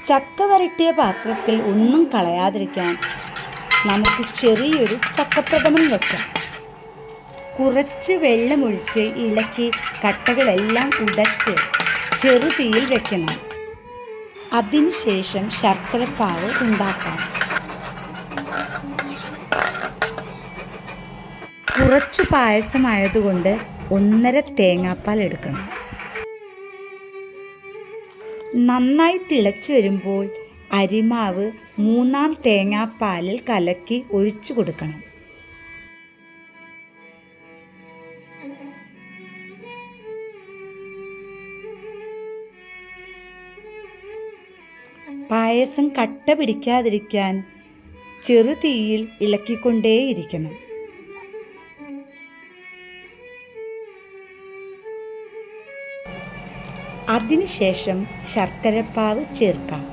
ചക്ക വരട്ടിയ പാത്രത്തിൽ ഒന്നും കളയാതിരിക്കാൻ നമുക്ക് ചെറിയൊരു ചക്കപ്രഥമൻ വെക്കാം. കുറച്ച് വെള്ളമൊഴിച്ച് ഇളക്കി കട്ടകളെല്ലാം ഉടച്ച് ചെറുതീയിൽ വെക്കണം. അതിനുശേഷം ശർക്കരപ്പാവ് ഉണ്ടാക്കാം. കുറച്ചു പായസമായതുകൊണ്ട് 1.5 തേങ്ങാപ്പാൽ എടുക്കണം. നന്നായി തിളച്ചു വരുമ്പോൾ അരിമാവ് 3-ാം തേങ്ങാപ്പാലിൽ കലക്കി ഒഴിച്ചു കൊടുക്കണം. പായസം കട്ട പിടിക്കാതിരിക്കാൻ ചെറുതീയിൽ ഇളക്കിക്കൊണ്ടേയിരിക്കണം. അതിനുശേഷം ശർക്കരപ്പാവ് ചേർക്കാം.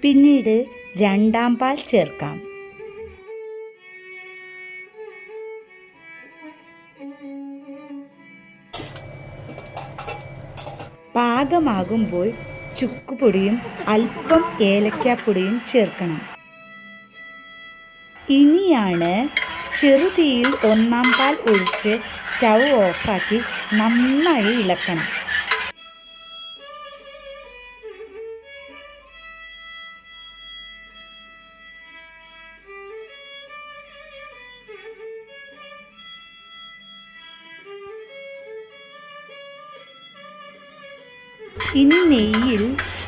പിന്നീട് 2-ാം പാൽ ചേർക്കാം. പാകമാകുമ്പോൾ ചുക്കുപൊടിയും അല്പം ഏലക്കാപ്പൊടിയും ചേർക്കണം. ഇനിയാണ് ചെറുതീയിൽ 1-ാം പാൽ ഒഴിച്ച് സ്റ്റൗ ഓഫാക്കി നന്നായി ഇളക്കണം. ഇനി നെയ്യിൽ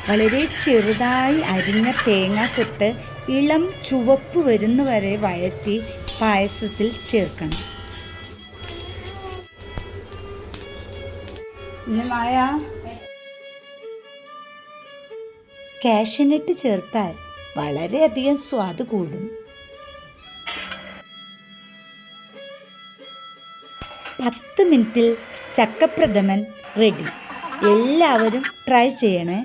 വളരെ ചെറുതായി അരിഞ്ഞ തേങ്ങാക്കൊത്ത് ഇളം ചുവപ്പ് വരുന്നവരെ വഴറ്റി പായസത്തിൽ ചേർക്കണം. കാഷ്യനട്ട് ചേർത്താൽ വളരെയധികം സ്വാദ് കൂടും. 10 മിനിറ്റിൽ ചക്കപ്രഥമൻ റെഡി. എല്ലാവരും ട്രൈ ചെയ്യണേ.